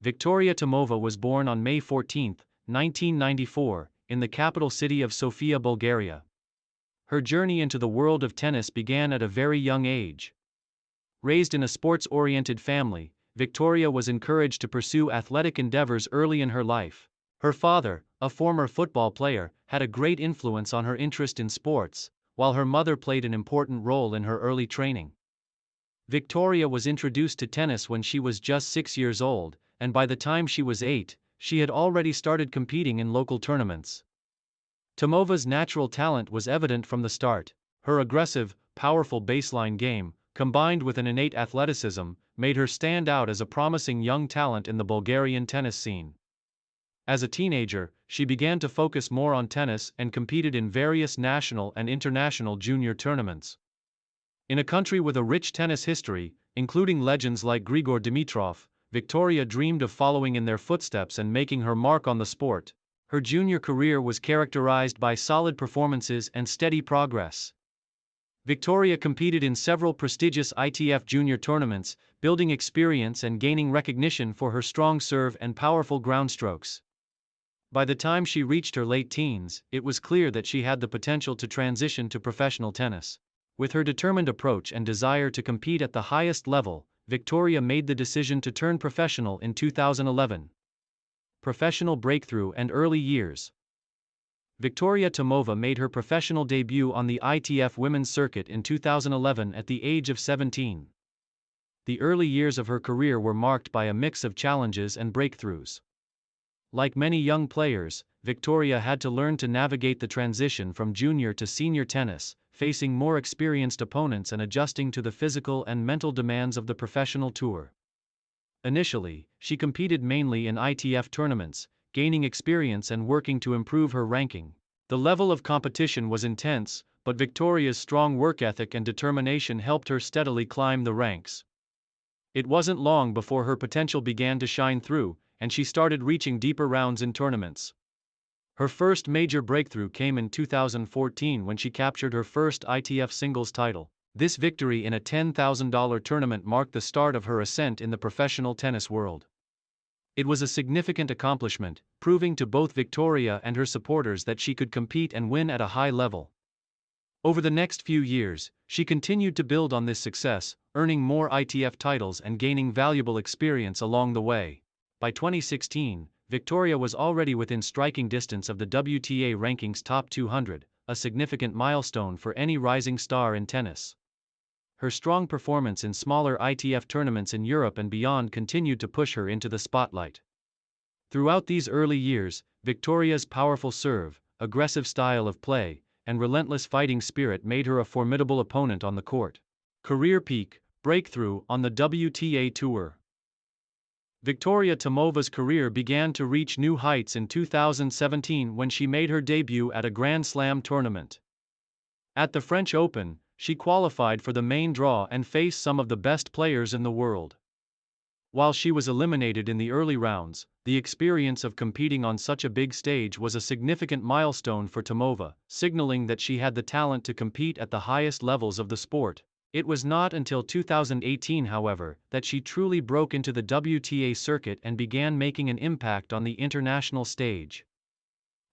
Viktoriya Tomova was born on May 14, 1994, in the capital city of Sofia, Bulgaria. Her journey into the world of tennis began at a very young age. Raised in a sports-oriented family, Viktoriya was encouraged to pursue athletic endeavors early in her life. Her father, a former football player, had a great influence on her interest in sports, while her mother played an important role in her early training. Viktoriya was introduced to tennis when she was just 6 years old, and by the time she was 8, she had already started competing in local tournaments. Tomova's natural talent was evident from the start. Her aggressive, powerful baseline game, combined with an innate athleticism, made her stand out as a promising young talent in the Bulgarian tennis scene. As a teenager, she began to focus more on tennis and competed in various national and international junior tournaments. In a country with a rich tennis history, including legends like Grigor Dimitrov, Viktoriya dreamed of following in their footsteps and making her mark on the sport. Her junior career was characterized by solid performances and steady progress. Viktoriya competed in several prestigious ITF junior tournaments, building experience and gaining recognition for her strong serve and powerful ground strokes. By the time she reached her late teens, it was clear that she had the potential to transition to professional tennis. With her determined approach and desire to compete at the highest level, Viktoriya made the decision to turn professional in 2011. Professional breakthrough and early years. Viktoriya Tomova made her professional debut on the ITF women's circuit in 2011 at the age of 17. The early years of her career were marked by a mix of challenges and breakthroughs. Like many young players, Viktoriya had to learn to navigate the transition from junior to senior tennis, facing more experienced opponents and adjusting to the physical and mental demands of the professional tour. Initially, she competed mainly in ITF tournaments, gaining experience and working to improve her ranking. The level of competition was intense, but Viktoriya's strong work ethic and determination helped her steadily climb the ranks. It wasn't long before her potential began to shine through, and she started reaching deeper rounds in tournaments. Her first major breakthrough came in 2014 when she captured her first ITF singles title. This victory in a $10,000 tournament marked the start of her ascent in the professional tennis world. It was a significant accomplishment, proving to both Viktoriya and her supporters that she could compete and win at a high level. Over the next few years, she continued to build on this success, earning more ITF titles and gaining valuable experience along the way. By 2016, Viktoriya was already within striking distance of the WTA rankings top 200, a significant milestone for any rising star in tennis. Her strong performance in smaller ITF tournaments in Europe and beyond continued to push her into the spotlight. Throughout these early years, Viktoriya's powerful serve, aggressive style of play, and relentless fighting spirit made her a formidable opponent on the court. Career peak, breakthrough on the WTA Tour. Viktoriya Tomova's career began to reach new heights in 2017 when she made her debut at a Grand Slam tournament. At the French Open, she qualified for the main draw and faced some of the best players in the world. While she was eliminated in the early rounds, the experience of competing on such a big stage was a significant milestone for Tomova, signaling that she had the talent to compete at the highest levels of the sport. It was not until 2018, however, that she truly broke into the WTA circuit and began making an impact on the international stage.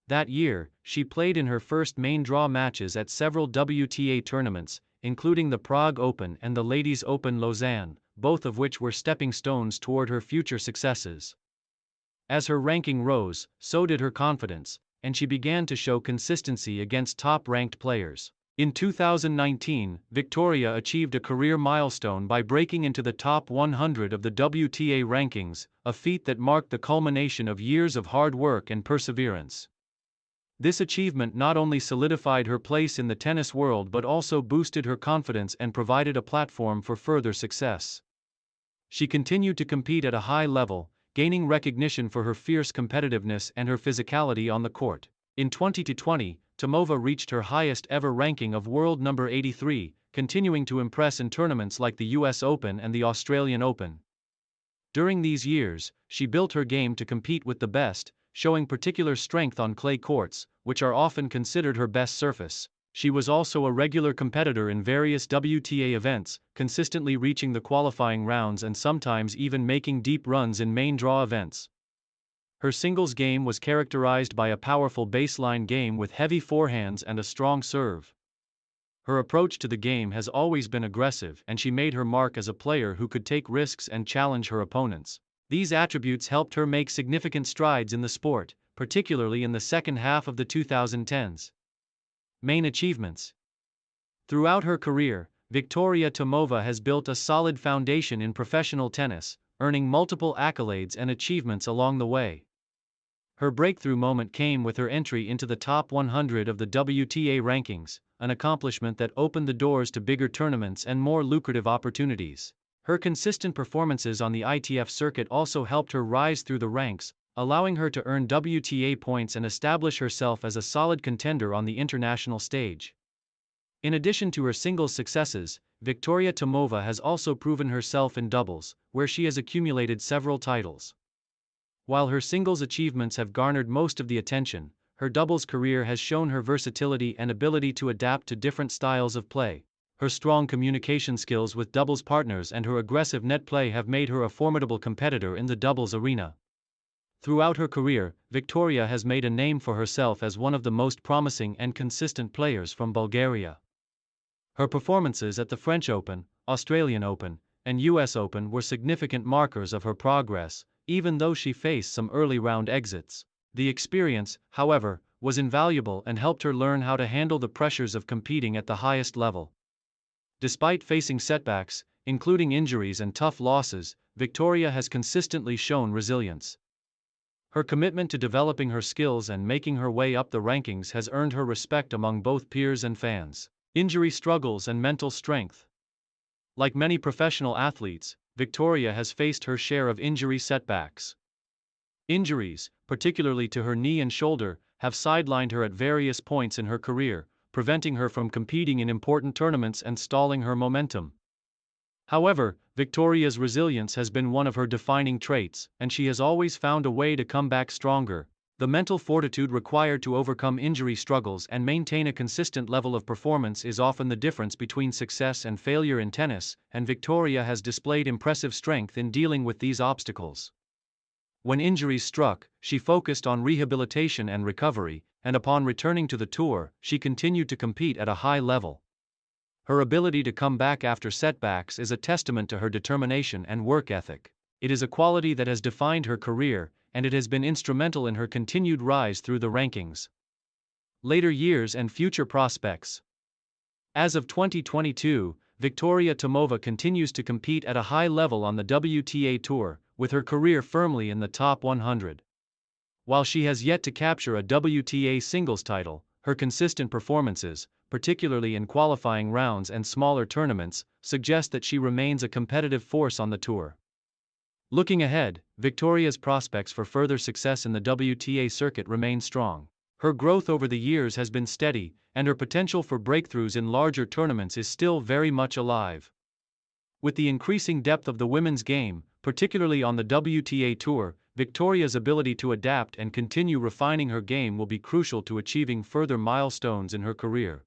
That year, she played in her first main draw matches at several WTA tournaments, including the Prague Open and the Ladies Open Lausanne, both of which were stepping stones toward her future successes. As her ranking rose, so did her confidence, and she began to show consistency against top-ranked players. In 2019, Viktoriya achieved a career milestone by breaking into the top 100 of the WTA rankings, a feat that marked the culmination of years of hard work and perseverance. This achievement not only solidified her place in the tennis world but also boosted her confidence and provided a platform for further success. She continued to compete at a high level, gaining recognition for her fierce competitiveness and her physicality on the court. In 2020, Tomova reached her highest ever ranking of world number 83, continuing to impress in tournaments like the US Open and the Australian Open. During these years, she built her game to compete with the best, showing particular strength on clay courts, which are often considered her best surface. She was also a regular competitor in various WTA events, consistently reaching the qualifying rounds and sometimes even making deep runs in main draw events. Her singles game was characterized by a powerful baseline game with heavy forehands and a strong serve. Her approach to the game has always been aggressive, and she made her mark as a player who could take risks and challenge her opponents. These attributes helped her make significant strides in the sport, particularly in the second half of the 2010s. Main achievements. Throughout her career, Viktoriya Tomova has built a solid foundation in professional tennis, earning multiple accolades and achievements along the way. Her breakthrough moment came with her entry into the top 100 of the WTA rankings, an accomplishment that opened the doors to bigger tournaments and more lucrative opportunities. Her consistent performances on the ITF circuit also helped her rise through the ranks, allowing her to earn WTA points and establish herself as a solid contender on the international stage. In addition to her singles successes, Viktoriya Tomova has also proven herself in doubles, where she has accumulated several titles. While her singles achievements have garnered most of the attention, her doubles career has shown her versatility and ability to adapt to different styles of play. Her strong communication skills with doubles partners and her aggressive net play have made her a formidable competitor in the doubles arena. Throughout her career, Viktoriya has made a name for herself as one of the most promising and consistent players from Bulgaria. Her performances at the French Open, Australian Open, and US Open were significant markers of her progress, even though she faced some early round exits. The experience, however, was invaluable and helped her learn how to handle the pressures of competing at the highest level. Despite facing setbacks, including injuries and tough losses, Viktoriya has consistently shown resilience. Her commitment to developing her skills and making her way up the rankings has earned her respect among both peers and fans. Injury struggles and mental strength. Like many professional athletes, Viktoriya has faced her share of injury setbacks. Injuries, particularly to her knee and shoulder, have sidelined her at various points in her career, preventing her from competing in important tournaments and stalling her momentum. However, Viktoriya's resilience has been one of her defining traits, and she has always found a way to come back stronger. The mental fortitude required to overcome injury struggles and maintain a consistent level of performance is often the difference between success and failure in tennis, and Viktoriya has displayed impressive strength in dealing with these obstacles. When injuries struck, she focused on rehabilitation and recovery, and upon returning to the tour, she continued to compete at a high level. Her ability to come back after setbacks is a testament to her determination and work ethic. It is a quality that has defined her career, and it has been instrumental in her continued rise through the rankings. Later years and future prospects. As of 2022, Viktoriya Tomova continues to compete at a high level on the WTA Tour, with her career firmly in the top 100. While she has yet to capture a WTA singles title, her consistent performances, particularly in qualifying rounds and smaller tournaments, suggest that she remains a competitive force on the tour. Looking ahead, Viktoriya's prospects for further success in the WTA circuit remain strong. Her growth over the years has been steady, and her potential for breakthroughs in larger tournaments is still very much alive. With the increasing depth of the women's game, particularly on the WTA Tour, Viktoriya's ability to adapt and continue refining her game will be crucial to achieving further milestones in her career.